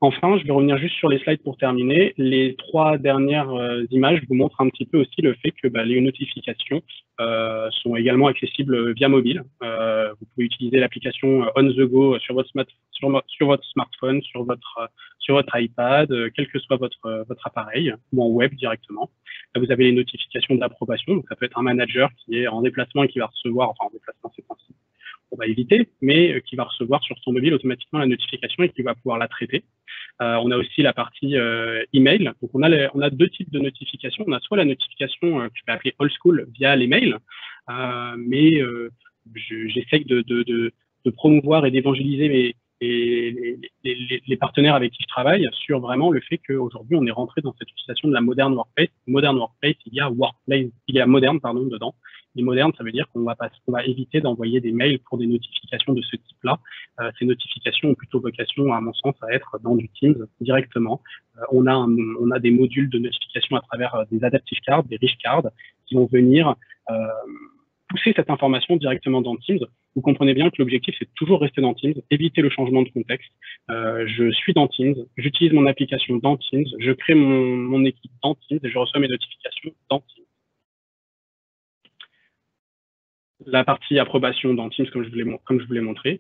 Enfin, je vais revenir juste sur les slides pour terminer. Les 3 dernières images vous montrent un petit peu aussi le fait que les notifications sont également accessibles via mobile. Vous pouvez utiliser l'application On the Go sur votre smartphone, sur votre iPad, quel que soit votre appareil, ou en web directement. Là, vous avez les notifications d'approbation. Donc, ça peut être un manager qui est en déplacement et qui va recevoir, enfin en déplacement, c'est possible, on va éviter, mais qui va recevoir sur son mobile automatiquement la notification et qui va pouvoir la traiter. On a aussi la partie email. Donc on a 2 types de notifications. On a soit la notification que je vais appeler old school via les mails, mais j'essaie de promouvoir et d'évangéliser les partenaires avec qui je travaille sur vraiment le fait qu'aujourd'hui on est rentré dans cette utilisation de la modern workplace. Modern workplace, il y a moderne dedans. Et moderne, ça veut dire qu'on va éviter d'envoyer des mails pour des notifications de ce type-là. Ces notifications ont plutôt vocation, à mon sens, à être dans du Teams directement. On a des modules de notification à travers des adaptive cards, des rich cards, qui vont venir pousser cette information directement dans Teams. Vous comprenez bien que l'objectif, c'est toujours rester dans Teams, éviter le changement de contexte. Je suis dans Teams, j'utilise mon application dans Teams, je crée mon équipe dans Teams et je reçois mes notifications dans Teams. La partie approbation dans Teams, comme je vous l'ai montré.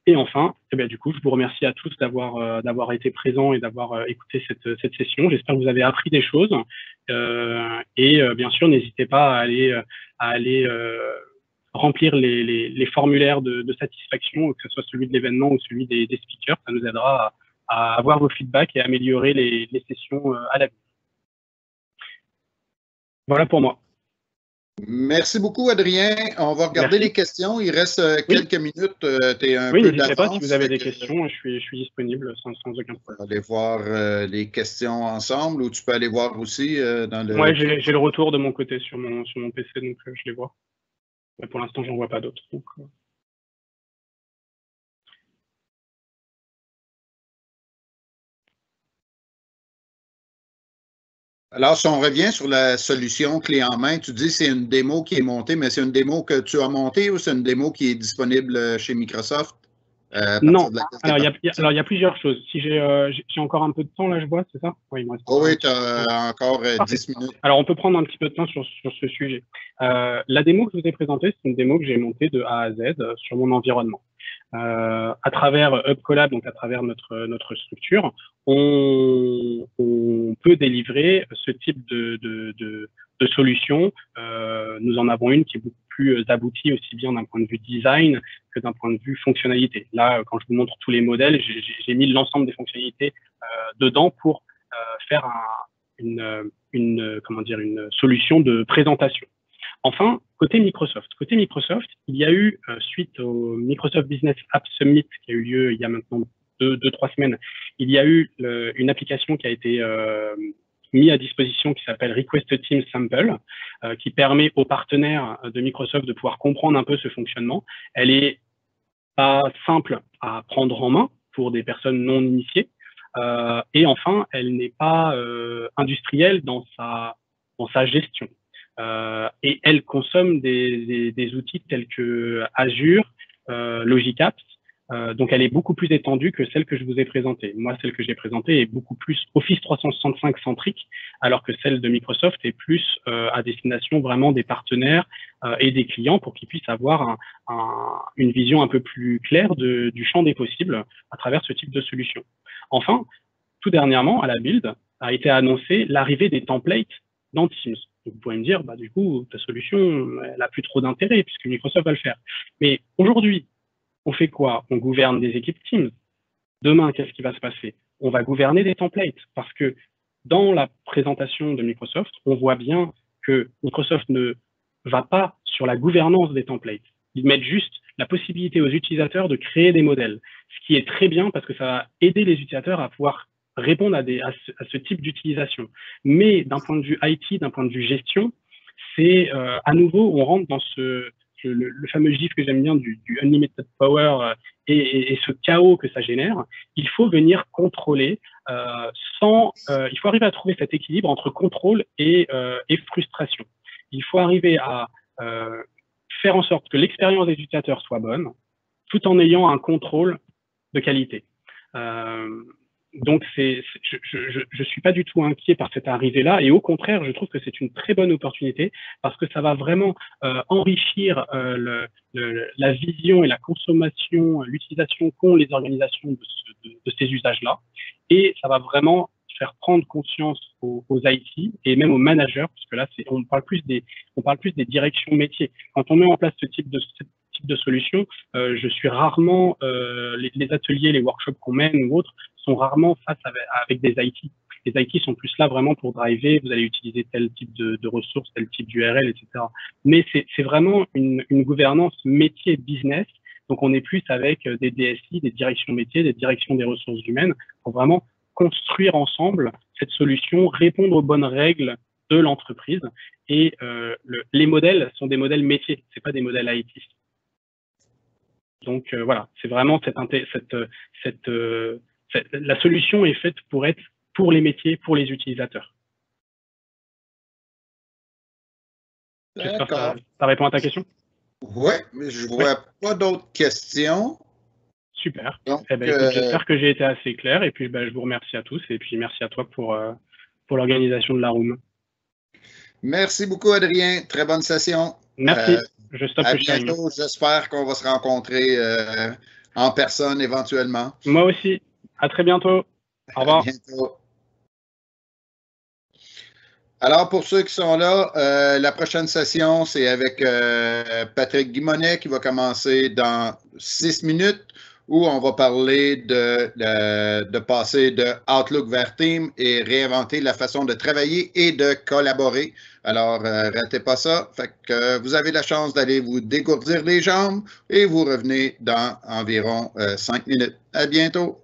Et enfin, du coup, je vous remercie à tous d'avoir été présents et d'avoir écouté cette session. J'espère que vous avez appris des choses. Bien sûr, n'hésitez pas à aller remplir les formulaires de satisfaction, que ce soit celui de l'événement ou celui des speakers. Ça nous aidera à avoir vos feedbacks et à améliorer les sessions à l'avenir. Voilà pour moi. Merci beaucoup, Adrien. On va regarder les questions. Il reste quelques minutes. Tu es un peu d'avance. N'hésitez pas si vous avez des questions. Je suis disponible sans aucun problème. On va aller voir les questions ensemble ou tu peux aller voir aussi dans le... Oui, j'ai le retour de mon côté sur mon PC, donc je les vois. Mais pour l'instant, j'en vois pas d'autres. Alors, si on revient sur la solution clé en main, tu dis que c'est une démo qui est montée, mais c'est une démo que tu as montée ou c'est une démo qui est disponible chez Microsoft? Non, alors il y a plusieurs choses. Si j'ai encore un peu de temps, là, je vois, c'est ça? Oui, oui, tu as encore 10 minutes. Alors, on peut prendre un petit peu de temps sur ce sujet. La démo que je vous ai présentée, c'est une démo que j'ai montée de A à Z sur mon environnement. À travers HubCollab, donc à travers notre structure, on peut délivrer ce type de solution. Nous en avons une qui est beaucoup plus aboutie, aussi bien d'un point de vue design que d'un point de vue fonctionnalité. Là, quand je vous montre tous les modèles, j'ai mis l'ensemble des fonctionnalités dedans pour faire une solution de présentation. Enfin, côté Microsoft, il y a eu, suite au Microsoft Business App Summit qui a eu lieu il y a maintenant 2-3 semaines, il y a eu une application qui a été mise à disposition qui s'appelle Request Team Sample, qui permet aux partenaires de Microsoft de pouvoir comprendre un peu ce fonctionnement. Elle est pas simple à prendre en main pour des personnes non initiées. Et enfin, elle n'est pas industrielle dans sa gestion. Et elle consomme des outils tels que Azure, Logicapps. Donc, elle est beaucoup plus étendue que celle que je vous ai présentée. Moi, celle que j'ai présentée est beaucoup plus Office 365 centrique, alors que celle de Microsoft est plus à destination vraiment des partenaires et des clients pour qu'ils puissent avoir une vision un peu plus claire du champ des possibles à travers ce type de solution. Enfin, tout dernièrement, à la Build, a été annoncé l'arrivée des templates dans Teams. Donc, vous pouvez me dire, du coup, ta solution, elle n'a plus trop d'intérêt puisque Microsoft va le faire. Mais aujourd'hui, on fait quoi? On gouverne des équipes Teams. Demain, qu'est-ce qui va se passer? On va gouverner des templates parce que dans la présentation de Microsoft, on voit bien que Microsoft ne va pas sur la gouvernance des templates. Ils mettent juste la possibilité aux utilisateurs de créer des modèles, ce qui est très bien parce que ça va aider les utilisateurs à pouvoir répondre à ce type d'utilisation. Mais d'un point de vue IT, d'un point de vue gestion, c'est à nouveau, on rentre dans le fameux gif que j'aime bien du unlimited power et ce chaos que ça génère. Il faut venir contrôler il faut arriver à trouver cet équilibre entre contrôle et frustration. Il faut arriver à faire en sorte que l'expérience des utilisateurs soit bonne, tout en ayant un contrôle de qualité. Donc, je suis pas du tout inquiet par cette arrivée-là, et au contraire, je trouve que c'est une très bonne opportunité parce que ça va vraiment enrichir la vision et la consommation, l'utilisation qu'ont les organisations de ces usages-là, et ça va vraiment faire prendre conscience aux IT et même aux managers, parce que là, on parle plus des directions métiers. Quand on met en place ce type de solution, je suis rarement les ateliers, les workshops qu'on mène ou autres sont rarement face avec des IT. Les IT sont plus là vraiment pour driver, vous allez utiliser tel type de ressources, tel type d'URL, etc. Mais c'est vraiment une gouvernance métier-business. Donc, on est plus avec des DSI, des directions métiers, des directions des ressources humaines, pour vraiment construire ensemble cette solution, répondre aux bonnes règles de l'entreprise. Et les modèles sont des modèles métiers, c'est pas des modèles IT. Donc voilà, c'est vraiment la solution est faite pour être pour les métiers, pour les utilisateurs. J'espère que ça répond à ta question. Oui, mais je ne vois pas d'autres questions. Super. Donc, écoute, j'espère que j'ai été assez clair. Et puis, je vous remercie à tous. Et puis, merci à toi pour l'organisation de la room. Merci beaucoup, Adrien. Très bonne session. Merci. Je stoppe à le sharing. bientôt. J'espère qu'on va se rencontrer en personne éventuellement. Moi aussi. À très bientôt. Au revoir. À bientôt. Alors, pour ceux qui sont là, la prochaine session, c'est avec Patrick Guimonet qui va commencer dans 6 minutes, où on va parler de passer de Outlook vers Team et réinventer la façon de travailler et de collaborer. Alors, ratez pas ça. Fait que vous avez la chance d'aller vous dégourdir les jambes et vous revenez dans environ 5 minutes. À bientôt.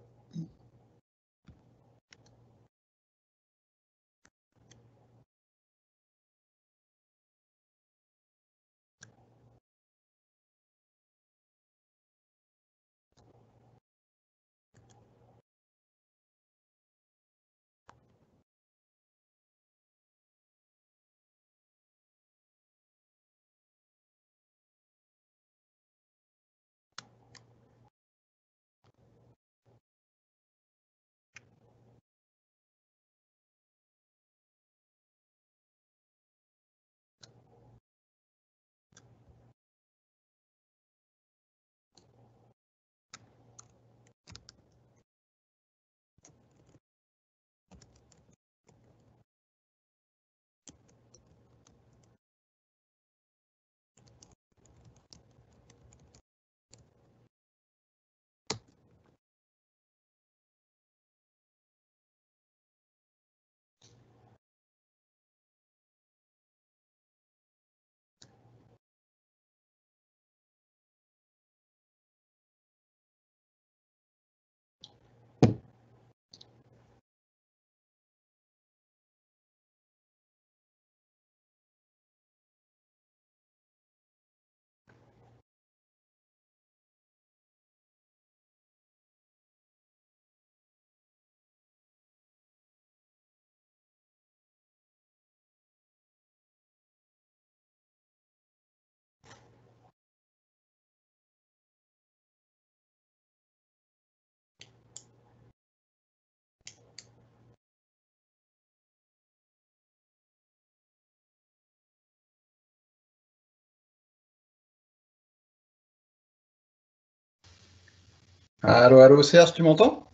Allô, Serge, tu m'entends?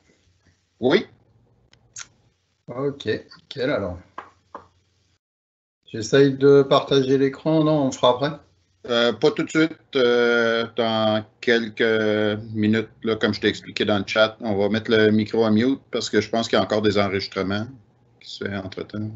Oui. Ok, nickel alors. J'essaye de partager l'écran, non, on fera après? Pas tout de suite, dans quelques minutes, là, comme je t'ai expliqué dans le chat, on va mettre le micro à mute parce que je pense qu'il y a encore des enregistrements qui se font entre-temps.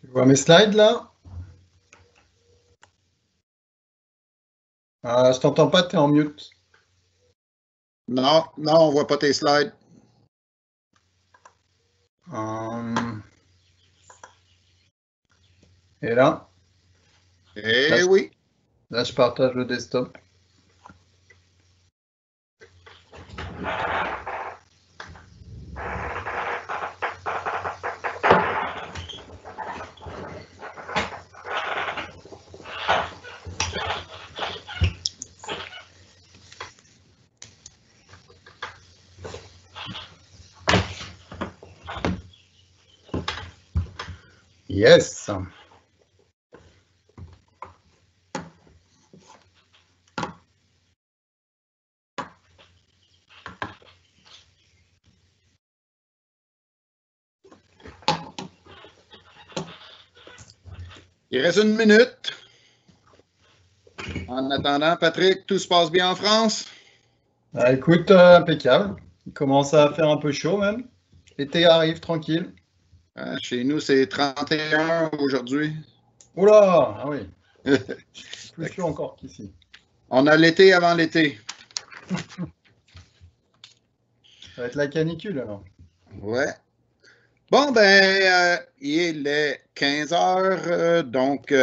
Tu vois mes slides là? Je t'entends pas, tu es en mute. Non, on voit pas tes slides. Et là? Eh oui. Là, je partage le desktop. Yes. Il reste 1 minute. En attendant, Patrick, tout se passe bien en France? Écoute, impeccable. Il commence à faire un peu chaud même. L'été arrive tranquille. Chez nous, c'est 31 aujourd'hui. Oula, ah oui. Plus chaud encore qu'ici. On a l'été avant l'été. Ça va être la canicule alors. Ouais. Bon, ben, il est 15 heures, donc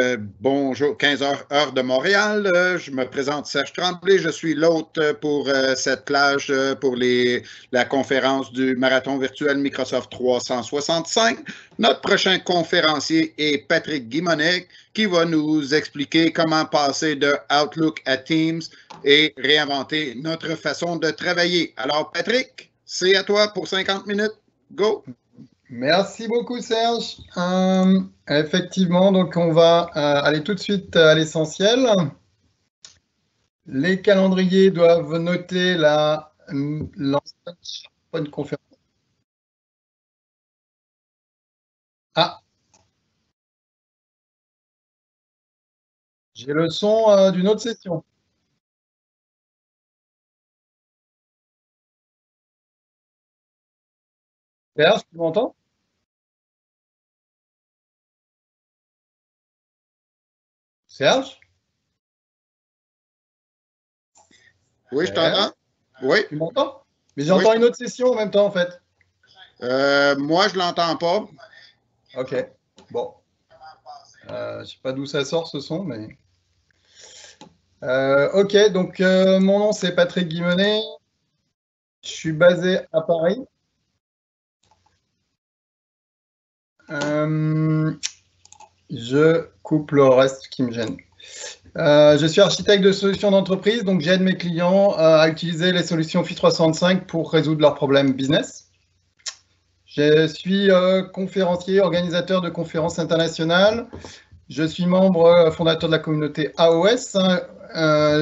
bonjour, 15 heures, heure de Montréal. Je me présente Serge Tremblay, je suis l'hôte pour cette plage pour la conférence du marathon virtuel Microsoft 365. Notre prochain conférencier est Patrick Guimonet, qui va nous expliquer comment passer de Outlook à Teams et réinventer notre façon de travailler. Alors, Patrick, c'est à toi pour 50 minutes. Go! Merci beaucoup Serge. Effectivement, donc on va aller tout de suite à l'essentiel. Les calendriers doivent noter l'ancienne bonne conférence. Ah, j'ai le son d'une autre session. Serge, tu m'entends? Serge? Oui, je t'entends. Oui. Tu m'entends? Mais j'entends une autre session en même temps, en fait. Moi, je l'entends pas. Ok. Bon. Je ne sais pas d'où ça sort ce son, mais. Ok, donc mon nom c'est Patrick Guimonet. Je suis basé à Paris. Je coupe le reste qui me gêne. Je suis architecte de solutions d'entreprise, donc j'aide mes clients à utiliser les solutions Office 365 pour résoudre leurs problèmes business. Je suis conférencier, organisateur de conférences internationales. Je suis membre fondateur de la communauté AOS.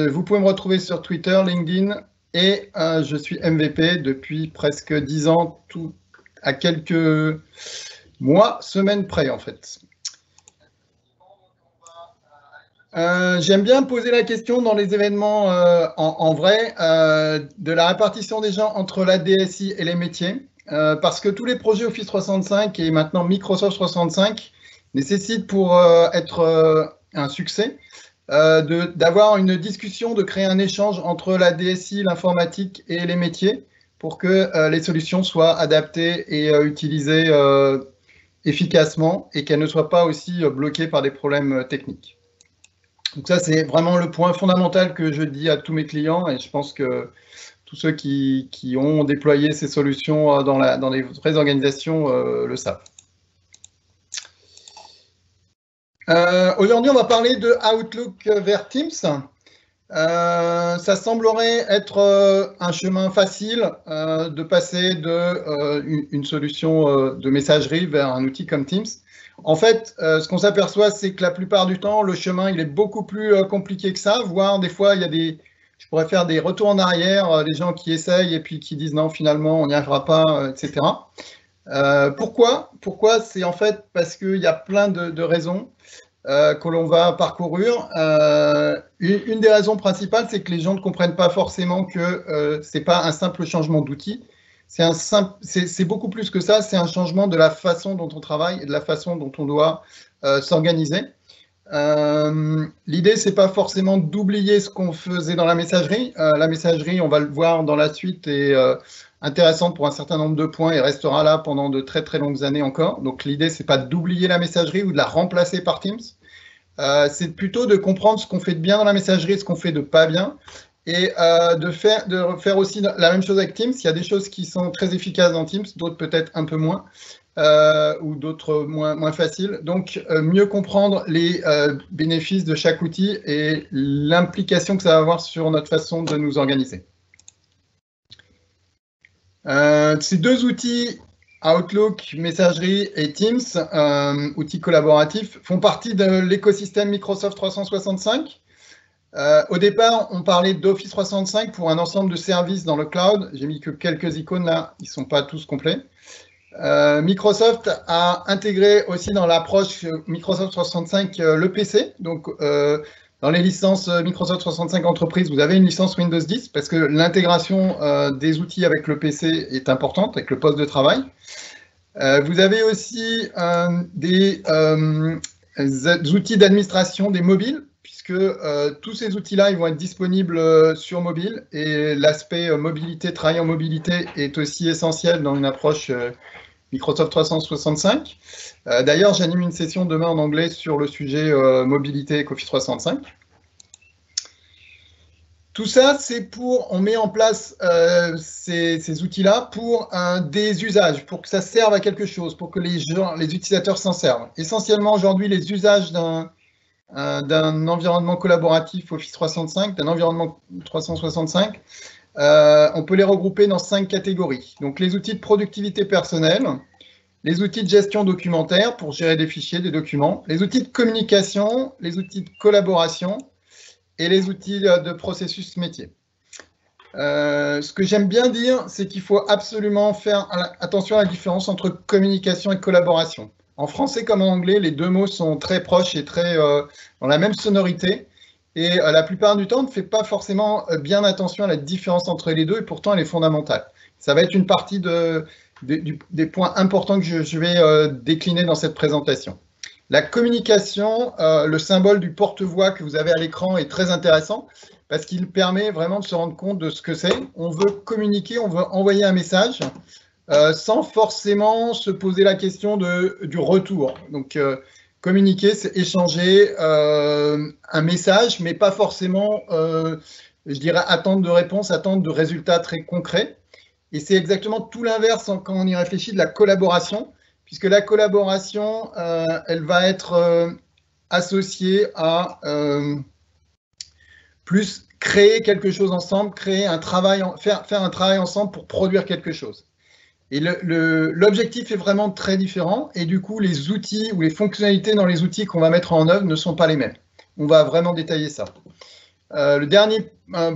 Vous pouvez me retrouver sur Twitter, LinkedIn et je suis MVP depuis presque 10 ans, tout à quelques mois, semaines près en fait. J'aime bien poser la question dans les événements en vrai de la répartition des gens entre la DSI et les métiers parce que tous les projets Office 365 et maintenant Microsoft 365 nécessitent pour être un succès d'avoir une discussion, de créer un échange entre la DSI, l'informatique et les métiers pour que les solutions soient adaptées et utilisées efficacement et qu'elles ne soient pas aussi bloquées par des problèmes techniques. Donc ça, c'est vraiment le point fondamental que je dis à tous mes clients et je pense que tous ceux qui ont déployé ces solutions dans les vraies organisations le savent. Aujourd'hui, on va parler de Outlook vers Teams. Ça semblerait être un chemin facile de passer d'une solution de messagerie vers un outil comme Teams. En fait, ce qu'on s'aperçoit, c'est que la plupart du temps, le chemin, il est beaucoup plus compliqué que ça, voire des fois, je pourrais faire des retours en arrière, des gens qui essayent et puis qui disent non, finalement, on n'y arrivera pas, etc. Pourquoi? C'est en fait parce qu'il y a plein de raisons que l'on va parcourir. Une des raisons principales, c'est que les gens ne comprennent pas forcément que ce n'est pas un simple changement d'outil, c'est beaucoup plus que ça, c'est un changement de la façon dont on travaille et de la façon dont on doit s'organiser. L'idée, c'est pas forcément d'oublier ce qu'on faisait dans la messagerie. La messagerie, on va le voir dans la suite, est intéressante pour un certain nombre de points et restera là pendant de très très longues années encore. Donc l'idée, c'est pas d'oublier la messagerie ou de la remplacer par Teams. C'est plutôt de comprendre ce qu'on fait de bien dans la messagerie, ce qu'on fait de pas bien, et de faire aussi la même chose avec Teams. Il y a des choses qui sont très efficaces dans Teams, d'autres peut-être un peu moins, ou d'autres moins faciles. Donc, mieux comprendre les bénéfices de chaque outil et l'implication que ça va avoir sur notre façon de nous organiser. Ces deux outils, Outlook, Messagerie et Teams, outils collaboratifs, font partie de l'écosystème Microsoft 365. Au départ, on parlait d'Office 365 pour un ensemble de services dans le cloud. J'ai mis que quelques icônes là, ils ne sont pas tous complets. Microsoft a intégré aussi dans l'approche Microsoft 365 le PC. Donc, dans les licences Microsoft 365 Entreprise, vous avez une licence Windows 10 parce que l'intégration des outils avec le PC est importante, avec le poste de travail. Vous avez aussi des outils d'administration des mobiles, puisque tous ces outils-là, ils vont être disponibles sur mobile, et l'aspect mobilité, travail en mobilité est aussi essentiel dans une approche Microsoft 365. D'ailleurs, j'anime une session demain en anglais sur le sujet mobilité avec Office 365. Tout ça, c'est on met en place ces outils-là pour des usages, pour que ça serve à quelque chose, pour que les utilisateurs s'en servent. Essentiellement, aujourd'hui, les usages d'un environnement collaboratif Office 365, d'un environnement 365, on peut les regrouper dans 5 catégories. Donc, les outils de productivité personnelle, les outils de gestion documentaire pour gérer des fichiers, des documents, les outils de communication, les outils de collaboration et les outils de processus métier. Ce que j'aime bien dire, c'est qu'il faut absolument faire attention à la différence entre communication et collaboration. En français comme en anglais, les deux mots sont très proches et très dans la même sonorité. Et la plupart du temps, on ne fait pas forcément bien attention à la différence entre les deux, et pourtant elle est fondamentale. Ça va être une partie des points importants que je vais décliner dans cette présentation. La communication, le symbole du porte-voix que vous avez à l'écran est très intéressant parce qu'il permet vraiment de se rendre compte de ce que c'est. On veut communiquer, on veut envoyer un message sans forcément se poser la question du retour. Donc, communiquer, c'est échanger un message, mais pas forcément, je dirais, attendre de réponse, attendre de résultats très concrets. Et c'est exactement tout l'inverse quand on y réfléchit de la collaboration, puisque la collaboration, elle va être associée à plus créer quelque chose ensemble, créer un travail, faire un travail ensemble pour produire quelque chose. Et l'objectif est vraiment très différent, et du coup, les outils ou les fonctionnalités dans les outils qu'on va mettre en œuvre ne sont pas les mêmes. On va vraiment détailler ça. Le dernier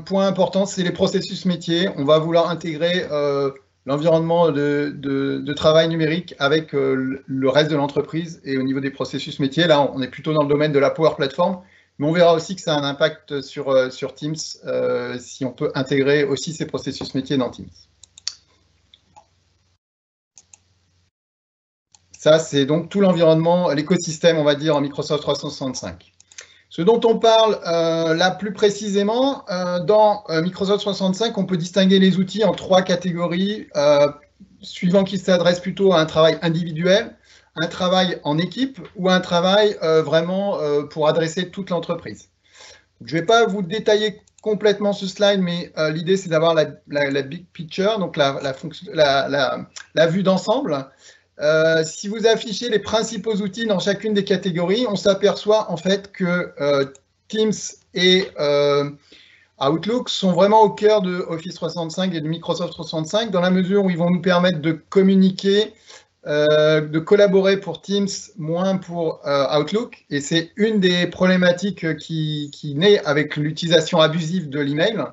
point important, c'est les processus métiers. On va vouloir intégrer l'environnement de travail numérique avec le reste de l'entreprise et au niveau des processus métiers. Là, on est plutôt dans le domaine de la Power Platform, mais on verra aussi que ça a un impact sur Teams si on peut intégrer aussi ces processus métiers dans Teams. Ça, c'est donc tout l'environnement, l'écosystème, on va dire, en Microsoft 365. Ce dont on parle là plus précisément, dans Microsoft 365, on peut distinguer les outils en 3 catégories, suivant qu'ils s'adressent plutôt à un travail individuel, un travail en équipe ou un travail vraiment pour adresser toute l'entreprise. Je ne vais pas vous détailler complètement ce slide, mais l'idée, c'est d'avoir la big picture, donc la vue d'ensemble. Si vous affichez les principaux outils dans chacune des catégories, on s'aperçoit en fait que Teams et Outlook sont vraiment au cœur de Office 365 et de Microsoft 365 dans la mesure où ils vont nous permettre de communiquer, de collaborer pour Teams, moins pour Outlook. Et c'est une des problématiques qui naît avec l'utilisation abusive de l'email.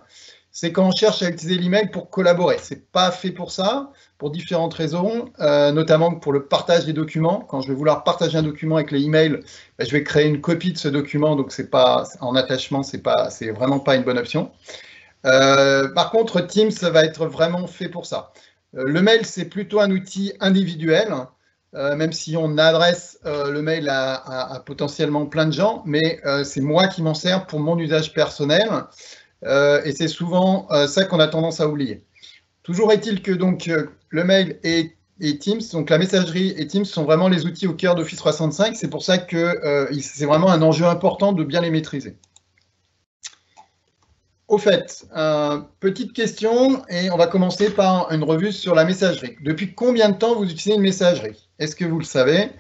C'est quand on cherche à utiliser l'email pour collaborer. Ce n'est pas fait pour ça, pour différentes raisons, notamment pour le partage des documents. Quand je vais vouloir partager un document avec les emails, je vais créer une copie de ce document, donc c'est pas en attachement, c'est vraiment pas une bonne option. Par contre, Teams va être vraiment fait pour ça. Le mail, c'est plutôt un outil individuel, même si on adresse le mail à potentiellement plein de gens, mais c'est moi qui m'en sers pour mon usage personnel, et c'est souvent ça qu'on a tendance à oublier. Toujours est-il que donc, le mail et Teams, donc la messagerie et Teams sont vraiment les outils au cœur d'Office 365, c'est pour ça que c'est vraiment un enjeu important de bien les maîtriser. Au fait, petite question, et on va commencer par une revue sur la messagerie. Depuis combien de temps vous utilisez une messagerie? Est-ce que vous le savez?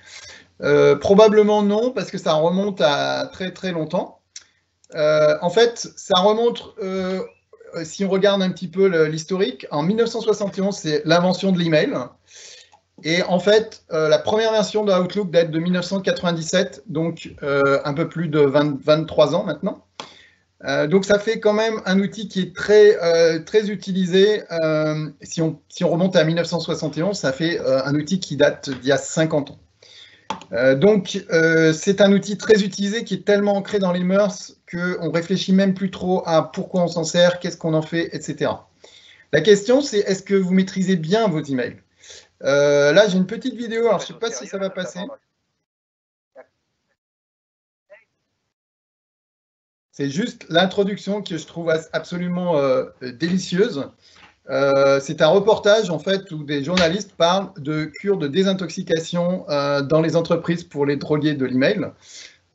Probablement non, parce que ça remonte à très très longtemps. En fait, ça remonte, si on regarde un petit peu l'historique, en 1971, c'est l'invention de l'email. Et en fait, la première version de Outlook date de 1997, donc un peu plus de 23 ans maintenant. Donc ça fait quand même un outil qui est très utilisé. Si on remonte à 1971, ça fait un outil qui date d'il y a 50 ans. Donc c'est un outil très utilisé qui est tellement ancré dans les mœurs qu'on ne réfléchit même plus trop à pourquoi on s'en sert, qu'est-ce qu'on en fait, etc. La question c'est, est-ce que vous maîtrisez bien vos emails? Là j'ai une petite vidéo, alors je ne sais pas si ça va passer. C'est juste l'introduction que je trouve absolument délicieuse. C'est un reportage en fait où des journalistes parlent de cure de désintoxication dans les entreprises pour les drôliers de l'email.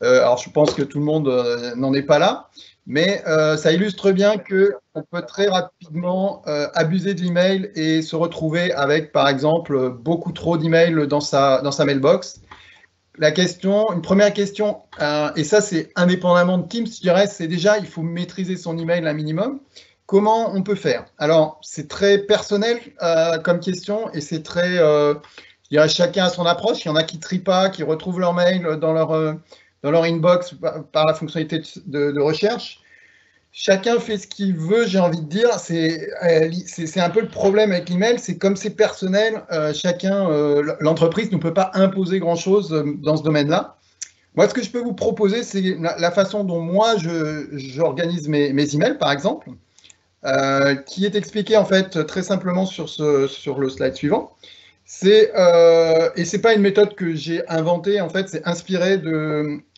Alors je pense que tout le monde n'en est pas là, mais ça illustre bien qu'on peut très rapidement abuser de l'email et se retrouver avec par exemple beaucoup trop d'emails dans sa mailbox. Une première question, et ça c'est indépendamment de Teams, je dirais, c'est déjà il faut maîtriser son email un minimum. Comment on peut faire? Alors, c'est très personnel comme question et c'est très, je dirais, chacun a son approche. Il y en a qui trient pas, qui retrouvent leur mail dans leur inbox par la fonctionnalité de recherche. Chacun fait ce qu'il veut, j'ai envie de dire. C'est un peu le problème avec l'email, c'est comme c'est personnel, l'entreprise ne peut pas imposer grand-chose dans ce domaine-là. Moi, ce que je peux vous proposer, c'est la façon dont moi j'organise mes emails, par exemple, qui est expliqué en fait très simplement sur le slide suivant. Et c'est pas une méthode que j'ai inventée, en fait, c'est inspiré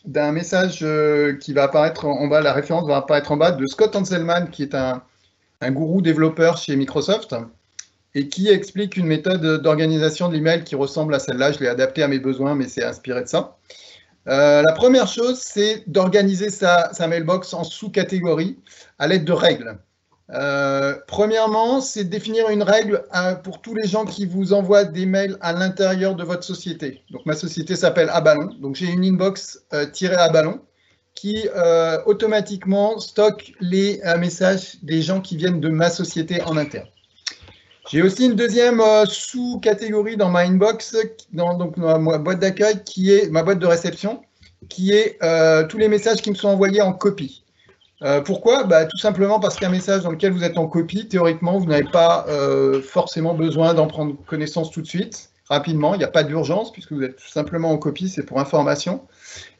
d'un message qui va apparaître en bas, la référence va apparaître en bas, de Scott Hanselman, qui est un gourou développeur chez Microsoft, et qui explique une méthode d'organisation de l'email qui ressemble à celle-là. Je l'ai adaptée à mes besoins, mais c'est inspiré de ça. La première chose, c'est d'organiser sa mailbox en sous-catégories à l'aide de règles. Premièrement, c'est de définir une règle pour tous les gens qui vous envoient des mails à l'intérieur de votre société. Donc, ma société s'appelle Aballon. Donc, j'ai une inbox tirée Aballon qui automatiquement stocke les messages des gens qui viennent de ma société en interne. J'ai aussi une deuxième sous-catégorie dans ma inbox, dans ma boîte d'accueil, qui est ma boîte de réception, qui est tous les messages qui me sont envoyés en copie. Pourquoi? Tout simplement parce qu'un message dans lequel vous êtes en copie, théoriquement, vous n'avez pas forcément besoin d'en prendre connaissance tout de suite, rapidement. Il n'y a pas d'urgence puisque vous êtes tout simplement en copie, c'est pour information.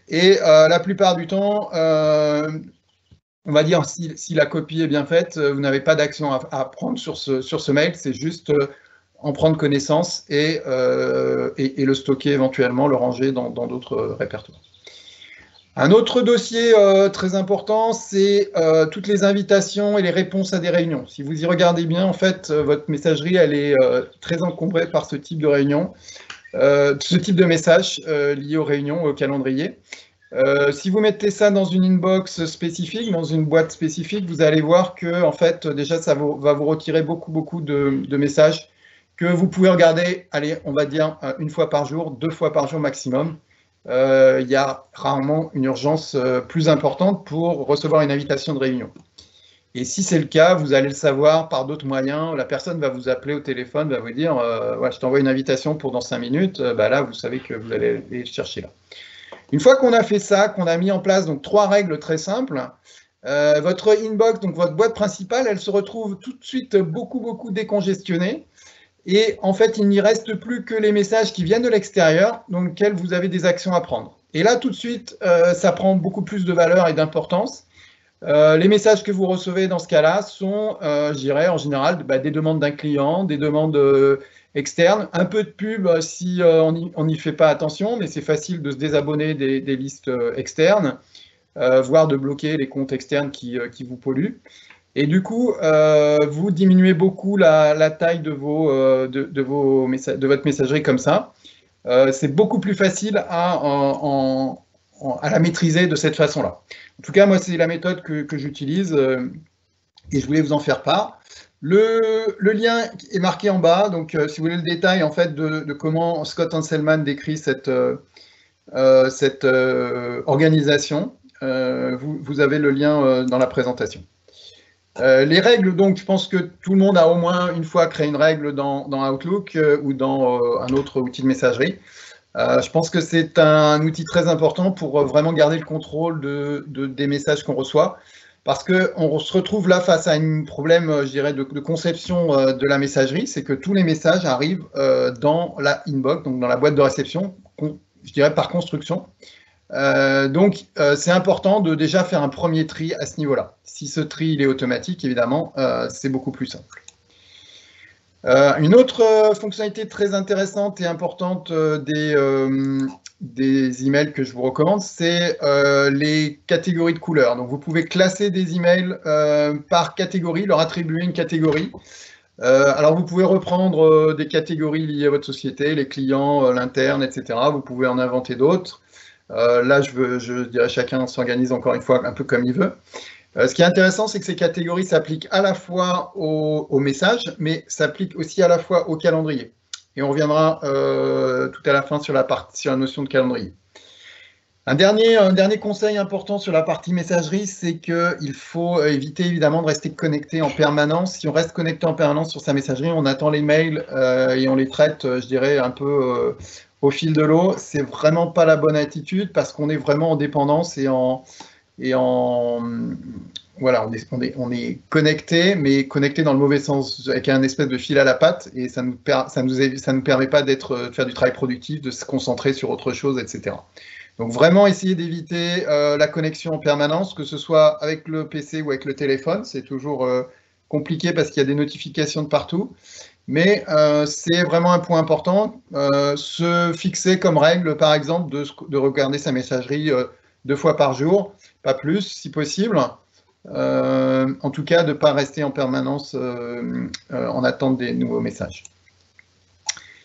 Et la plupart du temps, on va dire, si la copie est bien faite, vous n'avez pas d'action à prendre sur ce mail, c'est juste en prendre connaissance et le stocker éventuellement, le ranger dans d'autres répertoires. Un autre dossier très important, c'est toutes les invitations et les réponses à des réunions. Si vous y regardez bien, en fait, votre messagerie, elle est très encombrée par ce type de réunion, ce type de message lié aux réunions, au calendrier. Si vous mettez ça dans une inbox spécifique, dans une boîte spécifique, vous allez voir que, en fait, déjà, ça va vous retirer beaucoup de messages que vous pouvez regarder, allez, on va dire, une fois par jour, 2 fois par jour maximum. Il y a rarement une urgence plus importante pour recevoir une invitation de réunion. Et si c'est le cas, vous allez le savoir par d'autres moyens. La personne va vous appeler au téléphone, va vous dire ouais, je t'envoie une invitation pour dans 5 minutes. Là, vous savez que vous allez aller chercher là. Une fois qu'on a fait ça, qu'on a mis en place donc 3 règles très simples, votre inbox, donc votre boîte principale, elle se retrouve tout de suite beaucoup décongestionnée. Et en fait, il n'y reste plus que les messages qui viennent de l'extérieur, dans lesquels vous avez des actions à prendre. Et là, tout de suite, ça prend beaucoup plus de valeur et d'importance. Les messages que vous recevez dans ce cas-là sont, je dirais, en général, des demandes d'un client, des demandes externes, un peu de pub si on n'y fait pas attention, mais c'est facile de se désabonner des listes externes, voire de bloquer les comptes externes qui vous polluent. Et du coup, vous diminuez beaucoup la taille de votre messagerie comme ça. C'est beaucoup plus facile à la maîtriser de cette façon-là. En tout cas, moi, c'est la méthode que j'utilise et je voulais vous en faire part. Le lien est marqué en bas, donc si vous voulez le détail en fait de comment Scott Hanselman décrit cette organisation, vous avez le lien dans la présentation. Les règles, donc je pense que tout le monde a au moins une fois créé une règle dans Outlook ou dans un autre outil de messagerie. Je pense que c'est un outil très important pour vraiment garder le contrôle des messages qu'on reçoit, parce qu'on se retrouve là face à un problème, je dirais, de conception de la messagerie, c'est que tous les messages arrivent dans la inbox, donc dans la boîte de réception, je dirais par construction. Donc, c'est important de déjà faire un premier tri à ce niveau-là. Si ce tri il est automatique, évidemment, c'est beaucoup plus simple. Une autre fonctionnalité très intéressante et importante des emails que je vous recommande, c'est les catégories de couleurs. Donc, vous pouvez classer des emails par catégorie, leur attribuer une catégorie. Alors, vous pouvez reprendre des catégories liées à votre société, les clients, l'interne, etc. Vous pouvez en inventer d'autres. Là, je dirais chacun s'organise encore une fois un peu comme il veut. Ce qui est intéressant, c'est que ces catégories s'appliquent à la fois aux messages, mais s'appliquent aussi à la fois au calendrier. Et on reviendra tout à la fin sur la notion de calendrier. Un dernier conseil important sur la partie messagerie, c'est qu'il faut éviter évidemment de rester connecté en permanence. Si on reste connecté en permanence sur sa messagerie, on attend les mails et on les traite, je dirais, un peu au fil de l'eau. C'est vraiment pas la bonne attitude parce qu'on est vraiment en dépendance voilà, on est connecté, mais connecté dans le mauvais sens, avec un espèce de fil à la patte, et ça nous permet pas de faire du travail productif, de se concentrer sur autre chose, etc. Donc vraiment essayer d'éviter la connexion en permanence, que ce soit avec le PC ou avec le téléphone. C'est toujours compliqué parce qu'il y a des notifications de partout. Mais c'est vraiment un point important. Se fixer comme règle, par exemple, de regarder sa messagerie 2 fois par jour, pas plus si possible. En tout cas, de ne pas rester en permanence en attente des nouveaux messages.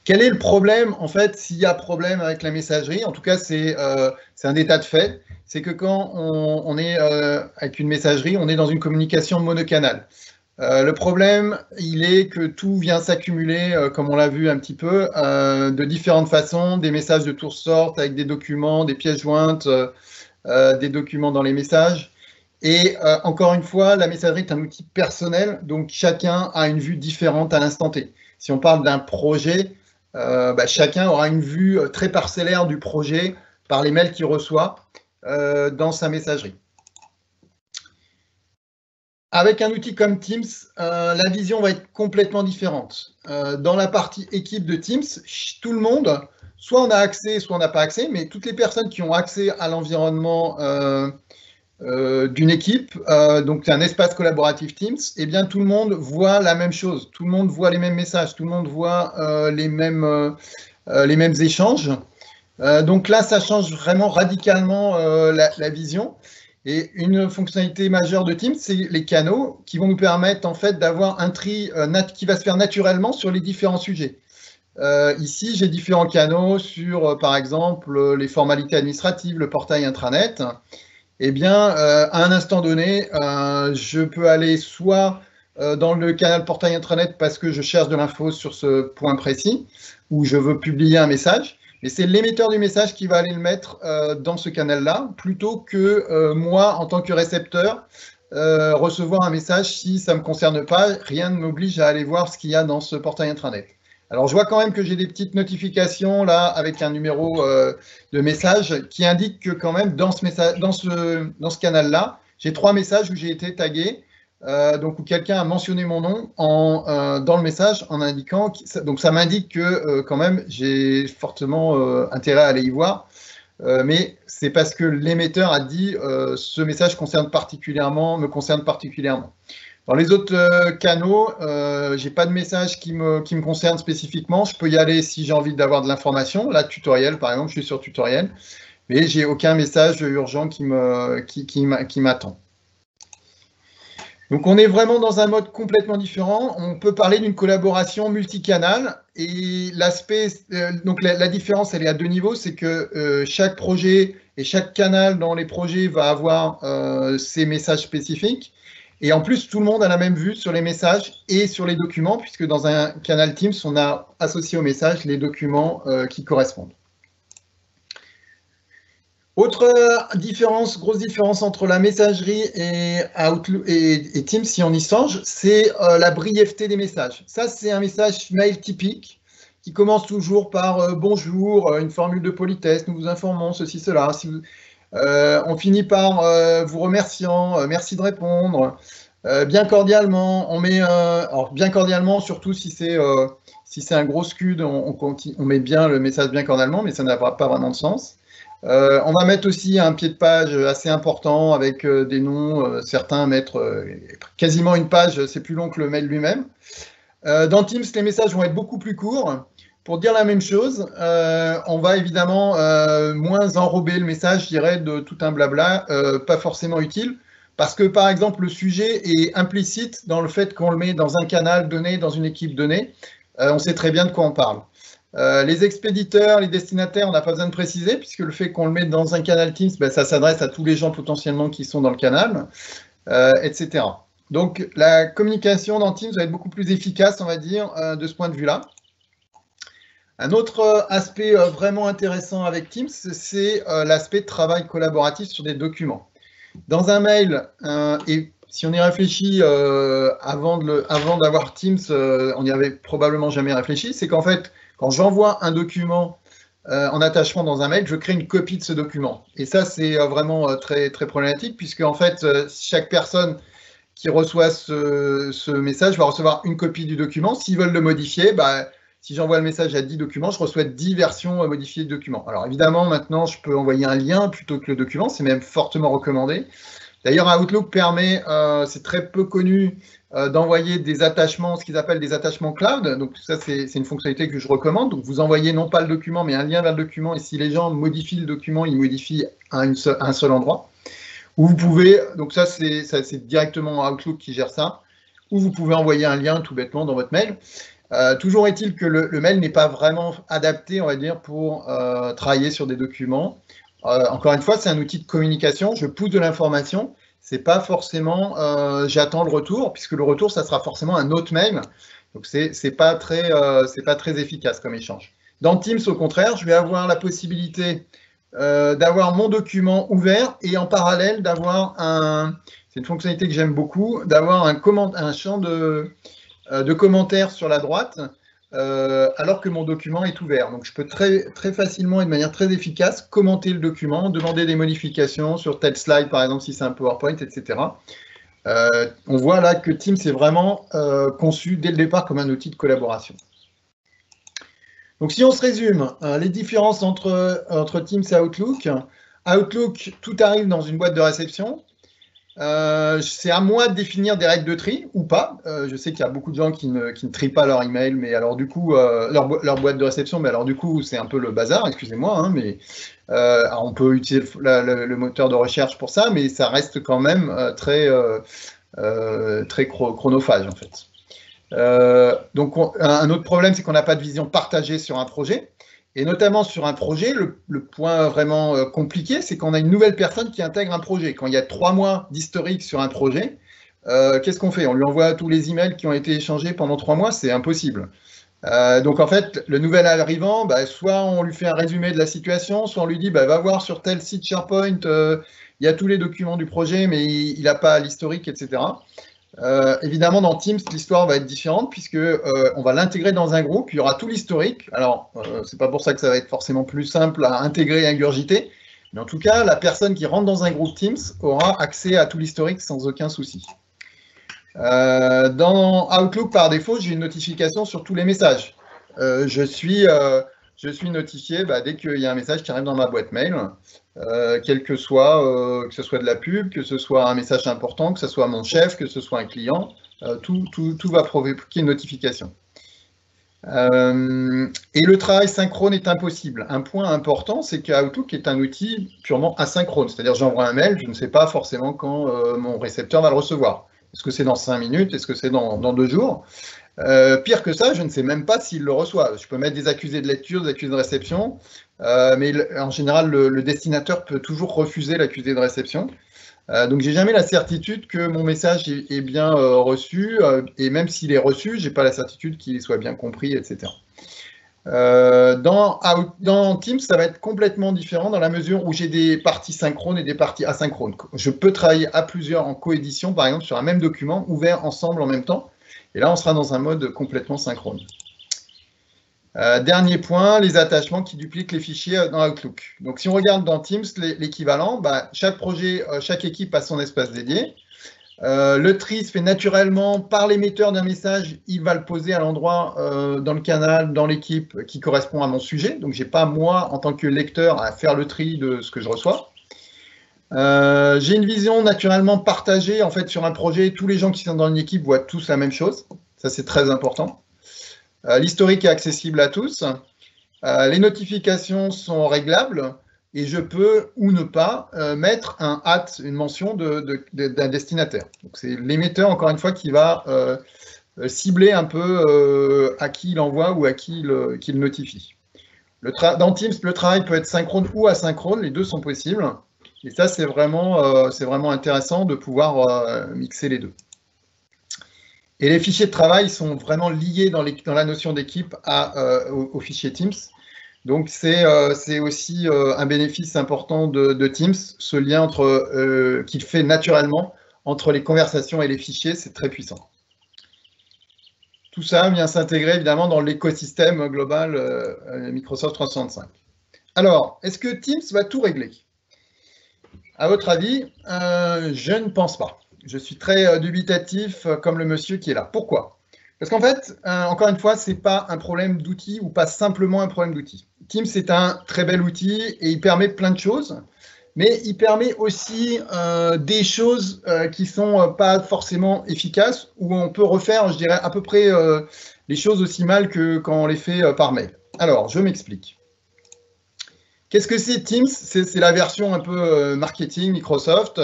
Quel est le problème, en fait, s'il y a problème avec la messagerie? En tout cas, c'est un état de fait. C'est que quand on est avec une messagerie, on est dans une communication monocanale. Le problème, il est que tout vient s'accumuler, comme on l'a vu un petit peu, de différentes façons, des messages de toutes sortes, avec des documents, des pièces jointes, des documents dans les messages. Et encore une fois, la messagerie est un outil personnel, donc chacun a une vue différente à l'instant T. Si on parle d'un projet, chacun aura une vue très parcellaire du projet par les mails qu'il reçoit dans sa messagerie. Avec un outil comme Teams, la vision va être complètement différente. Dans la partie équipe de Teams, tout le monde, soit on a accès, soit on n'a pas accès, mais toutes les personnes qui ont accès à l'environnement d'une équipe, donc un espace collaboratif Teams, eh bien tout le monde voit la même chose, tout le monde voit les mêmes messages, tout le monde voit les mêmes échanges. Donc là, ça change vraiment radicalement la vision. Et une fonctionnalité majeure de Teams, c'est les canaux qui vont nous permettre en fait d'avoir un tri qui va se faire naturellement sur les différents sujets. Ici, j'ai différents canaux sur, par exemple, les formalités administratives, le portail intranet. Eh bien, à un instant donné, je peux aller soit dans le canal portail intranet parce que je cherche de l'info sur ce point précis, ou je veux publier un message, mais c'est l'émetteur du message qui va aller le mettre dans ce canal-là, plutôt que moi, en tant que récepteur, recevoir un message si ça ne me concerne pas. Rien ne m'oblige à aller voir ce qu'il y a dans ce portail intranet. Alors, je vois quand même que j'ai des petites notifications là avec un numéro de message qui indique que quand même dans ce canal-là, j'ai 3 messages où j'ai été tagué, donc où quelqu'un a mentionné mon nom dans le message en indiquant, donc ça m'indique que quand même j'ai fortement intérêt à aller y voir. mais c'est parce que l'émetteur a dit ce message me concerne particulièrement. Dans les autres canaux, je n'ai pas de message qui me concerne spécifiquement. Je peux y aller si j'ai envie d'avoir de l'information. Là, tutoriel, par exemple, je suis sur tutoriel, mais j'ai aucun message urgent qui m'attend. Donc, on est vraiment dans un mode complètement différent. On peut parler d'une collaboration multicanal. Et l'aspect, donc la différence, elle est à deux niveaux. C'est que chaque projet et chaque canal dans les projets va avoir ses messages spécifiques. Et en plus, tout le monde a la même vue sur les messages et sur les documents, puisque dans un canal Teams, on a associé aux messages les documents qui correspondent. Autre différence, grosse différence entre la messagerie et Outlook et Teams, si on y songe, c'est la brièveté des messages. Ça, c'est un message mail typique qui commence toujours par bonjour, une formule de politesse, nous vous informons ceci, cela. On finit par vous remerciant, merci de répondre, bien cordialement. On met, alors bien cordialement, surtout si c'est un gros scud, on met bien le message bien cordialement, mais ça n'a pas vraiment de sens. On va mettre aussi un pied de page assez important avec des noms, certains mettent quasiment une page, c'est plus long que le mail lui-même. Dans Teams, les messages vont être beaucoup plus courts. Pour dire la même chose, on va évidemment moins enrober le message, je dirais, de tout un blabla, pas forcément utile, parce que par exemple, le sujet est implicite dans le fait qu'on le met dans un canal donné, dans une équipe donnée. On sait très bien de quoi on parle. Les expéditeurs, les destinataires, on n'a pas besoin de préciser, puisque le fait qu'on le mette dans un canal Teams, ben, ça s'adresse à tous les gens potentiellement qui sont dans le canal, etc. Donc la communication dans Teams va être beaucoup plus efficace, on va dire, de ce point de vue-là. Un autre aspect vraiment intéressant avec Teams, c'est l'aspect de travail collaboratif sur des documents. Dans un mail, et si on y réfléchit avant d'avoir Teams, on n'y avait probablement jamais réfléchi, c'est qu'en fait, quand j'envoie un document en attachement dans un mail, je crée une copie de ce document. Et ça, c'est vraiment très, très problématique, puisque en fait, chaque personne qui reçoit ce message va recevoir une copie du document. S'ils veulent le modifier, bah, si j'envoie le message à 10 documents, je reçois 10 versions modifiées du document. Alors évidemment, maintenant, je peux envoyer un lien plutôt que le document. C'est même fortement recommandé. D'ailleurs, Outlook permet, c'est très peu connu, d'envoyer des attachements, ce qu'ils appellent des attachements cloud. Donc ça, c'est une fonctionnalité que je recommande. Donc vous envoyez non pas le document, mais un lien vers le document. Et si les gens modifient le document, ils modifient à un seul endroit. Ou vous pouvez, donc ça c'est directement Outlook qui gère ça. Ou vous pouvez envoyer un lien tout bêtement dans votre mail. Toujours est-il que le mail n'est pas vraiment adapté, on va dire, pour travailler sur des documents. Encore une fois, c'est un outil de communication. Je pousse de l'information. C'est pas forcément j'attends le retour, puisque le retour, ça sera forcément un autre mail. Donc, c'est pas très efficace comme échange. Dans Teams, au contraire, je vais avoir la possibilité d'avoir mon document ouvert et en parallèle d'avoir c'est une fonctionnalité que j'aime beaucoup, d'avoir un champ de commentaires sur la droite, alors que mon document est ouvert. Donc, je peux très, très facilement et de manière très efficace commenter le document, demander des modifications sur tel slide, par exemple, si c'est un PowerPoint, etc. On voit là que Teams est vraiment conçu dès le départ comme un outil de collaboration. Donc, si on se résume, les différences entre Teams et Outlook. Outlook, tout arrive dans une boîte de réception. C'est à moi de définir des règles de tri ou pas. Je sais qu'il y a beaucoup de gens qui ne trient pas leur email, mais alors du coup, leur boîte de réception, mais alors du coup, c'est un peu le bazar, excusez-moi, hein, mais on peut utiliser le moteur de recherche pour ça, mais ça reste quand même très chronophage en fait. Donc, un autre problème, c'est qu'on n'a pas de vision partagée sur un projet. Et notamment sur un projet, le point vraiment compliqué, c'est qu'on a une nouvelle personne qui intègre un projet. Quand il y a 3 mois d'historique sur un projet, qu'est-ce qu'on fait? On lui envoie tous les emails qui ont été échangés pendant 3 mois, c'est impossible. Donc en fait, le nouvel arrivant, bah, soit on lui fait un résumé de la situation, soit on lui dit bah, va voir sur tel site SharePoint, il y a tous les documents du projet, mais il n'a pas l'historique, etc. Évidemment, dans Teams, l'histoire va être différente puisque on va l'intégrer dans un groupe, il y aura tout l'historique. Alors, c'est pas pour ça que ça va être forcément plus simple à intégrer et ingurgiter, mais en tout cas, la personne qui rentre dans un groupe Teams aura accès à tout l'historique sans aucun souci. Dans Outlook, par défaut, j'ai une notification sur tous les messages. Je suis je suis notifié dès qu'il y a un message qui arrive dans ma boîte mail, quel que soit, que ce soit de la pub, que ce soit un message important, que ce soit mon chef, que ce soit un client, tout va provoquer une notification. Et le travail synchrone est impossible. Un point important, c'est qu'Outlook est un outil purement asynchrone, c'est-à-dire j'envoie un mail, je ne sais pas forcément quand mon récepteur va le recevoir. Est-ce que c'est dans 5 minutes? Est-ce que c'est dans 2 jours? Pire que ça, je ne sais même pas s'il le reçoit. Je peux mettre des accusés de lecture, des accusés de réception, mais en général, le destinataire peut toujours refuser l'accusé de réception. Donc, j'ai jamais la certitude que mon message est bien reçu, et même s'il est reçu, j'ai pas la certitude qu'il soit bien compris, etc. Dans Teams, ça va être complètement différent dans la mesure où j'ai des parties synchrones et des parties asynchrones. Je peux travailler à plusieurs en coédition, par exemple, sur un même document, ouvert ensemble en même temps. Et là, on sera dans un mode complètement synchrone. Dernier point, les attachements qui dupliquent les fichiers dans Outlook. Donc, si on regarde dans Teams, l'équivalent, chaque projet, chaque équipe a son espace dédié. Le tri se fait naturellement par l'émetteur d'un message. Il va le poser à l'endroit dans le canal, dans l'équipe qui correspond à mon sujet. Donc, je n'ai pas, moi, en tant que lecteur, à faire le tri de ce que je reçois. J'ai une vision naturellement partagée. En fait, sur un projet, tous les gens qui sont dans une équipe voient tous la même chose. Ça, c'est très important. L'historique est accessible à tous. Les notifications sont réglables. Et je peux ou ne pas mettre un @ une mention d'un destinataire. C'est l'émetteur, encore une fois, qui va cibler un peu à qui il envoie ou à qui il notifie. Dans Teams, le travail peut être synchrone ou asynchrone, les deux sont possibles. Et ça, c'est vraiment intéressant de pouvoir mixer les deux. Et les fichiers de travail sont vraiment liés dans la notion d'équipe au fichier Teams. Donc, c'est aussi un bénéfice important de Teams, ce lien qu'il fait naturellement entre les conversations et les fichiers, c'est très puissant. Tout ça vient s'intégrer évidemment dans l'écosystème global Microsoft 365. Alors, est-ce que Teams va tout régler? À votre avis, je ne pense pas. Je suis très dubitatif comme le monsieur qui est là. Pourquoi? Parce qu'en fait, encore une fois, ce n'est pas un problème d'outil ou pas simplement un problème d'outil. Teams, c'est un très bel outil et il permet plein de choses, mais il permet aussi des choses qui ne sont pas forcément efficaces, où on peut refaire, je dirais, à peu près les choses aussi mal que quand on les fait par mail. Alors, je m'explique. Qu'est-ce que c'est Teams? C'est la version un peu marketing Microsoft.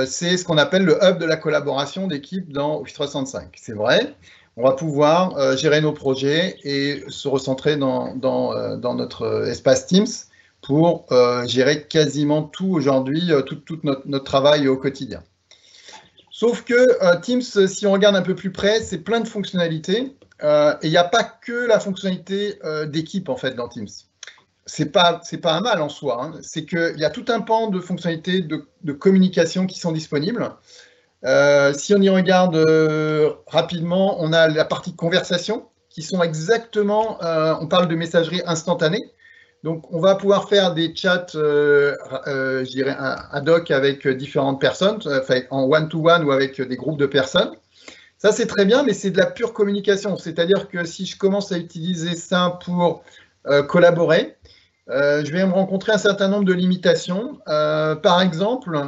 C'est ce qu'on appelle le hub de la collaboration d'équipe dans Office 365. C'est vrai. On va pouvoir gérer nos projets et se recentrer dans notre espace Teams pour gérer quasiment tout aujourd'hui, tout notre travail au quotidien. Sauf que Teams, si on regarde un peu plus près, c'est plein de fonctionnalités et il n'y a pas que la fonctionnalité d'équipe en fait dans Teams. C'est pas un mal en soi, hein. C'est qu'il y a tout un pan de fonctionnalités de communication qui sont disponibles. Si on y regarde rapidement, on a la partie conversation qui sont exactement, on parle de messagerie instantanée. Donc, on va pouvoir faire des chats, je dirais, ad hoc avec différentes personnes, en one-to-one ou avec des groupes de personnes. Ça, c'est très bien, mais c'est de la pure communication. C'est-à-dire que si je commence à utiliser ça pour collaborer, je vais me rencontrer un certain nombre de limitations. Par exemple,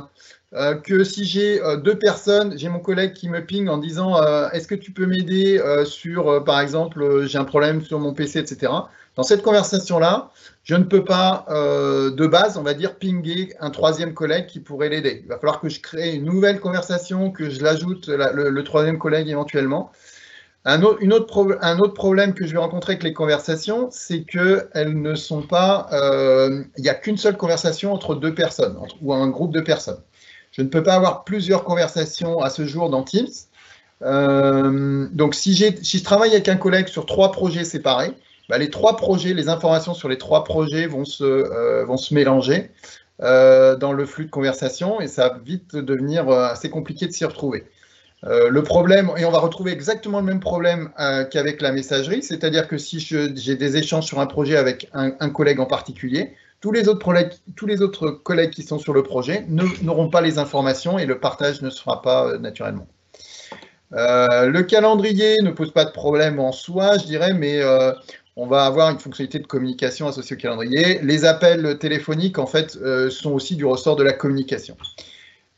que si j'ai 2 personnes, j'ai mon collègue qui me ping en disant est-ce que tu peux m'aider sur, par exemple, j'ai un problème sur mon PC, etc. Dans cette conversation-là, je ne peux pas, de base, on va dire, pinguer un 3e collègue qui pourrait l'aider. Il va falloir que je crée une nouvelle conversation, que je l'ajoute, le 3e collègue éventuellement. Un autre problème que je vais rencontrer avec les conversations, c'est qu'elles ne sont pas, il n'y a qu'une seule conversation entre 2 personnes, ou un groupe de personnes. Je ne peux pas avoir plusieurs conversations à ce jour dans Teams. Donc, si je travaille avec un collègue sur 3 projets séparés, les 3 projets, les informations sur les 3 projets vont se mélanger dans le flux de conversation et ça va vite devenir assez compliqué de s'y retrouver. Le problème, et on va retrouver exactement le même problème qu'avec la messagerie, c'est-à-dire que si j'ai des échanges sur un projet avec un collègue en particulier, tous les autres collègues qui sont sur le projet n'auront pas les informations et le partage ne se fera pas naturellement. Le calendrier ne pose pas de problème en soi, je dirais, mais on va avoir une fonctionnalité de communication associée au calendrier. Les appels téléphoniques, en fait, sont aussi du ressort de la communication.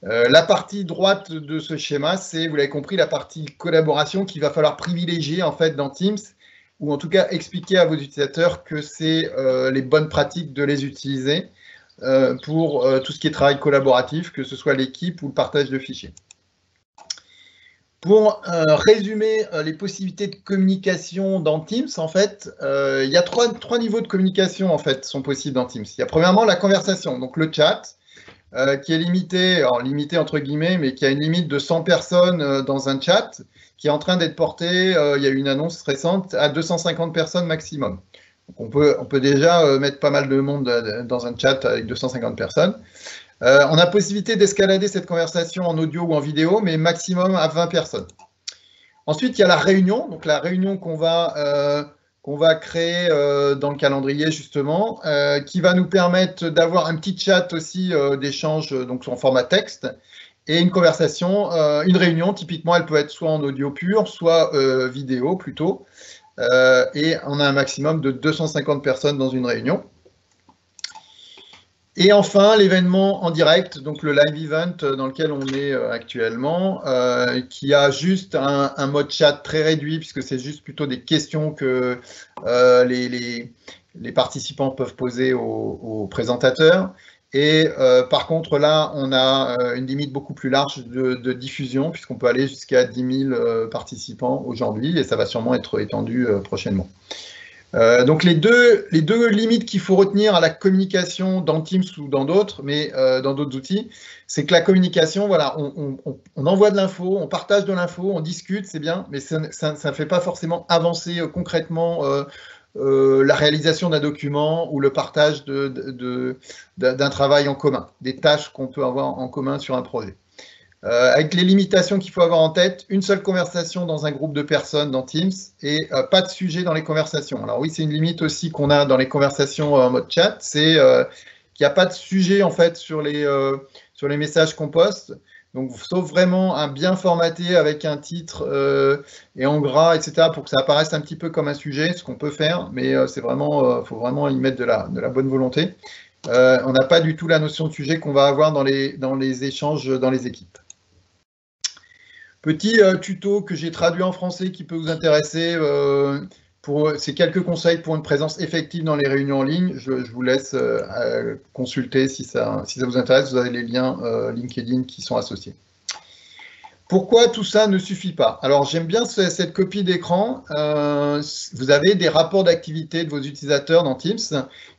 La partie droite de ce schéma, c'est, vous l'avez compris, la partie collaboration qu'il va falloir privilégier en fait dans Teams, ou en tout cas expliquer à vos utilisateurs que c'est les bonnes pratiques de les utiliser pour tout ce qui est travail collaboratif, que ce soit l'équipe ou le partage de fichiers. Pour résumer les possibilités de communication dans Teams, en fait, il y a trois niveaux de communication en fait sont possibles dans Teams. Il y a premièrement la conversation, donc le chat, qui est limité, alors limité entre guillemets, mais qui a une limite de 100 personnes dans un chat, qui est en train d'être porté, il y a eu une annonce récente, à 250 personnes maximum. Donc on peut déjà mettre pas mal de monde dans un chat avec 250 personnes. On a possibilité d'escalader cette conversation en audio ou en vidéo, mais maximum à 20 personnes. Ensuite, il y a la réunion, donc la réunion qu'on va créer dans le calendrier justement, qui va nous permettre d'avoir un petit chat aussi d'échange donc en format texte et une conversation, une réunion typiquement elle peut être soit en audio pur, soit vidéo plutôt, et on a un maximum de 250 personnes dans une réunion. Et enfin, l'événement en direct, donc le live event dans lequel on est actuellement, qui a juste un mode chat très réduit, puisque c'est juste plutôt des questions que les participants peuvent poser aux présentateurs. Et par contre, là, on a une limite beaucoup plus large de diffusion, puisqu'on peut aller jusqu'à 10 000 participants aujourd'hui, et ça va sûrement être étendu prochainement. Donc les deux limites qu'il faut retenir à la communication dans Teams ou dans d'autres, mais dans d'autres outils, c'est que la communication, voilà, on envoie de l'info, on partage de l'info, on discute, c'est bien, mais ça ne fait pas forcément avancer concrètement la réalisation d'un document ou le partage d'un travail en commun, des tâches qu'on peut avoir en commun sur un projet. Avec les limitations qu'il faut avoir en tête, une seule conversation dans un groupe de personnes dans Teams et pas de sujet dans les conversations. Alors oui, c'est une limite aussi qu'on a dans les conversations en mode chat, c'est qu'il n'y a pas de sujet en fait sur les messages qu'on poste. Donc, sauf vraiment un bien formaté avec un titre et en gras, etc., pour que ça apparaisse un petit peu comme un sujet, ce qu'on peut faire, mais c'est vraiment, faut vraiment y mettre de la bonne volonté. On n'a pas du tout la notion de sujet qu'on va avoir dans les échanges dans les équipes. Petit tuto que j'ai traduit en français qui peut vous intéresser. C'est quelques conseils pour une présence effective dans les réunions en ligne. Je vous laisse consulter si ça vous intéresse. Vous avez les liens LinkedIn qui sont associés. Pourquoi tout ça ne suffit pas? Alors, j'aime bien cette copie d'écran. Vous avez des rapports d'activité de vos utilisateurs dans Teams.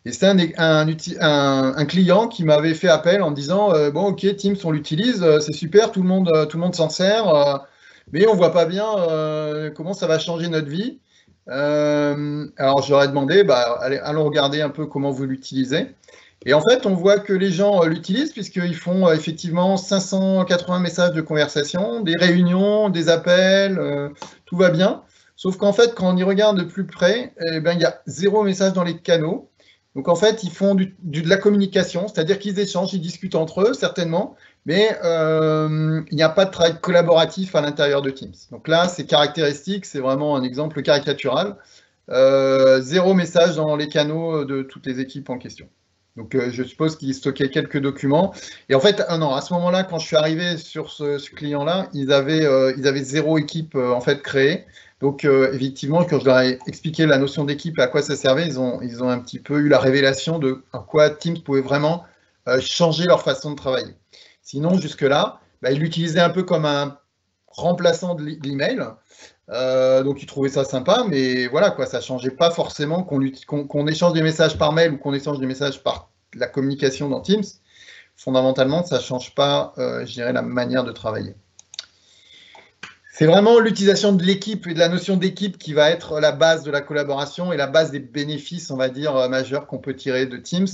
Et c'est un client qui m'avait fait appel en disant bon, ok, Teams, on l'utilise, c'est super, tout le monde s'en sert, mais on ne voit pas bien comment ça va changer notre vie. Alors, je leur ai demandé, allons regarder un peu comment vous l'utilisez. Et en fait, on voit que les gens l'utilisent puisqu'ils font effectivement 580 messages de conversation, des réunions, des appels, tout va bien. Sauf qu'en fait, quand on y regarde de plus près, il y a 0 message dans les canaux. Donc en fait, ils font de la communication, c'est-à-dire qu'ils échangent, ils discutent entre eux, certainement, mais il n'y a pas de travail collaboratif à l'intérieur de Teams. Donc là, c'est caractéristique, c'est vraiment un exemple caricatural. 0 message dans les canaux de toutes les équipes en question. Donc, je suppose qu'ils stockaient quelques documents. Et en fait, non, à ce moment-là, quand je suis arrivé sur ce client-là, ils avaient 0 équipe en fait créée. Donc, effectivement, quand je leur ai expliqué la notion d'équipe et à quoi ça servait, ils ont un petit peu eu la révélation de à quoi Teams pouvait vraiment changer leur façon de travailler. Sinon, jusque-là, ils l'utilisaient un peu comme un remplaçant de l'email. Donc, ils trouvaient ça sympa, mais voilà, quoi, ça ne changeait pas forcément qu'on échange des messages par mail ou qu'on échange des messages par la communication dans Teams. Fondamentalement, ça ne change pas, je dirais, la manière de travailler. C'est vraiment l'utilisation de l'équipe et de la notion d'équipe qui va être la base de la collaboration et la base des bénéfices, on va dire, majeurs qu'on peut tirer de Teams,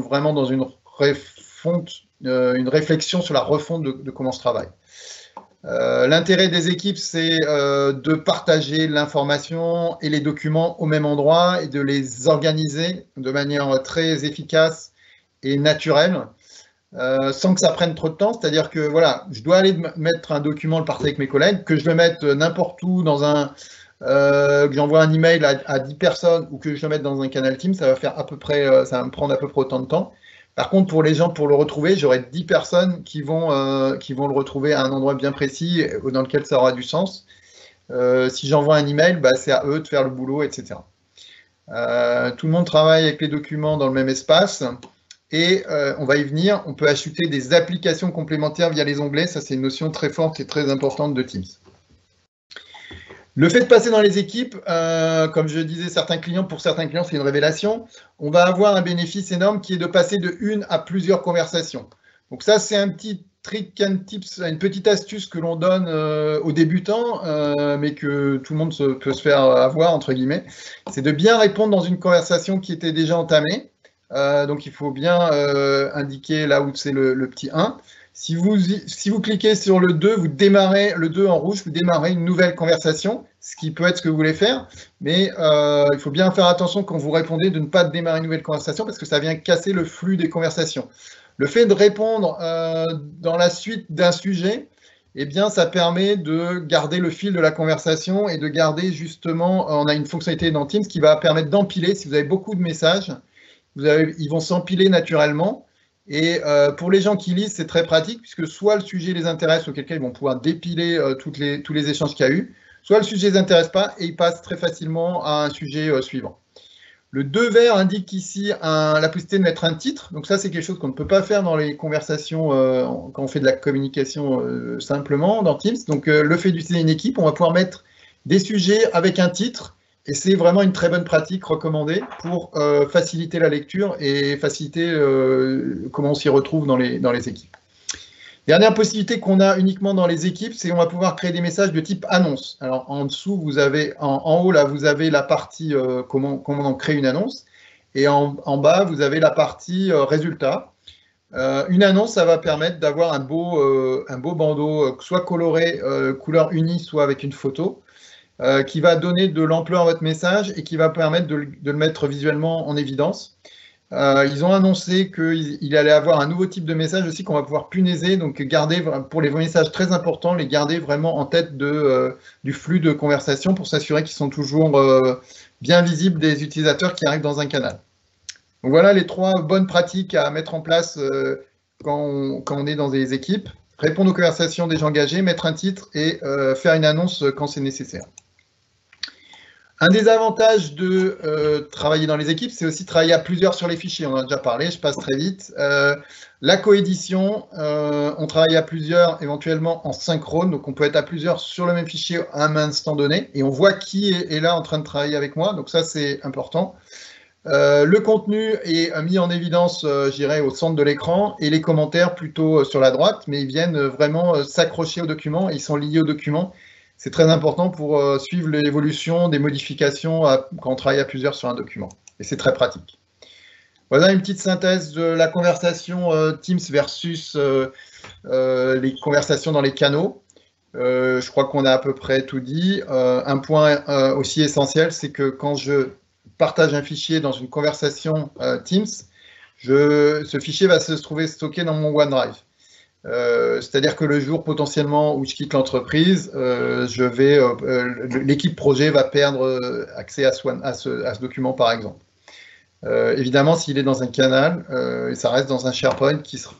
vraiment dans une réflexion sur la refonte de comment se travaille. L'intérêt des équipes, c'est de partager l'information et les documents au même endroit et de les organiser de manière très efficace et naturelle, sans que ça prenne trop de temps. C'est-à-dire que voilà, je dois aller mettre un document, le partager avec mes collègues, que je le mette n'importe où dans un que j'envoie un email à 10 personnes ou que je le mette dans un canal Teams, ça va faire à peu près, ça va me prendre à peu près autant de temps. Par contre, pour les gens, pour le retrouver, j'aurai 10 personnes qui vont le retrouver à un endroit bien précis dans lequel ça aura du sens. Si j'envoie un email, bah, c'est à eux de faire le boulot, etc. Tout le monde travaille avec les documents dans le même espace. Et on va y venir, on peut ajouter des applications complémentaires via les onglets. Ça, c'est une notion très forte et très importante de Teams. Le fait de passer dans les équipes, comme je disais, pour certains clients, c'est une révélation. On va avoir un bénéfice énorme qui est de passer de une à plusieurs conversations. Donc ça, c'est un petit trick and tips, une petite astuce que l'on donne aux débutants, mais que tout le monde peut se faire avoir, entre guillemets. C'est de bien répondre dans une conversation qui était déjà entamée. Donc il faut bien indiquer là où c'est le petit 1. Si vous cliquez sur le 2, vous démarrez le 2 en rouge, vous démarrez une nouvelle conversation, ce qui peut être ce que vous voulez faire, mais il faut bien faire attention quand vous répondez de ne pas démarrer une nouvelle conversation parce que ça vient casser le flux des conversations. Le fait de répondre dans la suite d'un sujet, eh bien, ça permet de garder le fil de la conversation et de garder justement, on a une fonctionnalité dans Teams qui va permettre d'empiler, si vous avez beaucoup de messages, ils vont s'empiler naturellement. Et pour les gens qui lisent, c'est très pratique, puisque soit le sujet les intéresse, auquel cas ils vont pouvoir dépiler tous les échanges qu'il y a eu, soit le sujet ne les intéresse pas et ils passent très facilement à un sujet suivant. Le 2 vert indique ici la possibilité de mettre un titre. Donc ça, c'est quelque chose qu'on ne peut pas faire dans les conversations quand on fait de la communication simplement dans Teams. Donc le fait d'utiliser une équipe, on va pouvoir mettre des sujets avec un titre. Et c'est vraiment une très bonne pratique recommandée pour faciliter la lecture et faciliter comment on s'y retrouve dans les équipes. Dernière possibilité qu'on a uniquement dans les équipes, c'est qu'on va pouvoir créer des messages de type annonce. Alors en dessous, vous avez en haut, là, vous avez la partie comment on crée une annonce. Et en bas, vous avez la partie résultat. Une annonce, ça va permettre d'avoir un beau bandeau, soit coloré, couleur unie, soit avec une photo. Qui va donner de l'ampleur à votre message et qui va permettre de le mettre visuellement en évidence. Ils ont annoncé qu'il allait avoir un nouveau type de message aussi qu'on va pouvoir punaiser, donc garder pour les messages très importants, les garder vraiment en tête du flux de conversation pour s'assurer qu'ils sont toujours bien visibles des utilisateurs qui arrivent dans un canal. Donc voilà les 3 bonnes pratiques à mettre en place quand on est dans des équipes. Répondre aux conversations des gens engagés, mettre un titre et faire une annonce quand c'est nécessaire. Un des avantages de travailler dans les équipes, c'est aussi travailler à plusieurs sur les fichiers. On en a déjà parlé, je passe très vite. La coédition, on travaille à plusieurs, éventuellement en synchrone. Donc, on peut être à plusieurs sur le même fichier à un instant donné. Et on voit qui est là en train de travailler avec moi. Donc, ça, c'est important. Le contenu est mis en évidence, je dirais, au centre de l'écran. Et les commentaires plutôt sur la droite. Mais ils viennent vraiment s'accrocher au document. Et ils sont liés au document. C'est très important pour suivre l'évolution des modifications quand on travaille à plusieurs sur un document. Et c'est très pratique. Voilà une petite synthèse de la conversation Teams versus les conversations dans les canaux. Je crois qu'on a à peu près tout dit. Un point aussi essentiel, c'est que quand je partage un fichier dans une conversation Teams, ce fichier va se trouver stocké dans mon OneDrive. C'est-à-dire que le jour potentiellement où je quitte l'entreprise, l'équipe projet va perdre accès à ce document, par exemple. Évidemment, s'il est dans un canal, ça reste dans un SharePoint qui sera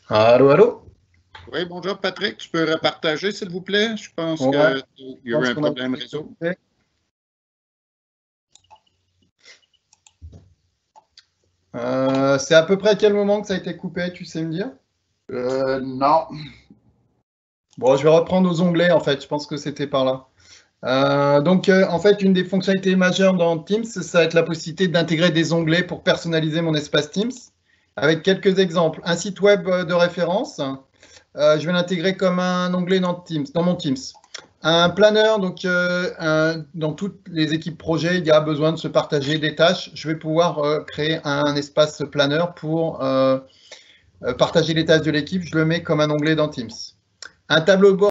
Allô, allô? Oui, bonjour Patrick, tu peux repartager s'il vous plaît? Je pense Ouais, qu'il y a eu un problème réseau. C'est à peu près à quel moment que ça a été coupé, tu sais me dire? Non. Bon, je vais reprendre aux onglets en fait, je pense que c'était par là. En fait, une des fonctionnalités majeures dans Teams, ça va être la possibilité d'intégrer des onglets pour personnaliser mon espace Teams. Avec quelques exemples. Un site web de référence, je vais l'intégrer comme un onglet dans mon Teams. Un planeur, donc dans toutes les équipes projet, il y a besoin de se partager des tâches. Je vais pouvoir créer un espace planeur pour partager les tâches de l'équipe. Je le mets comme un onglet dans Teams. Un tableau de bord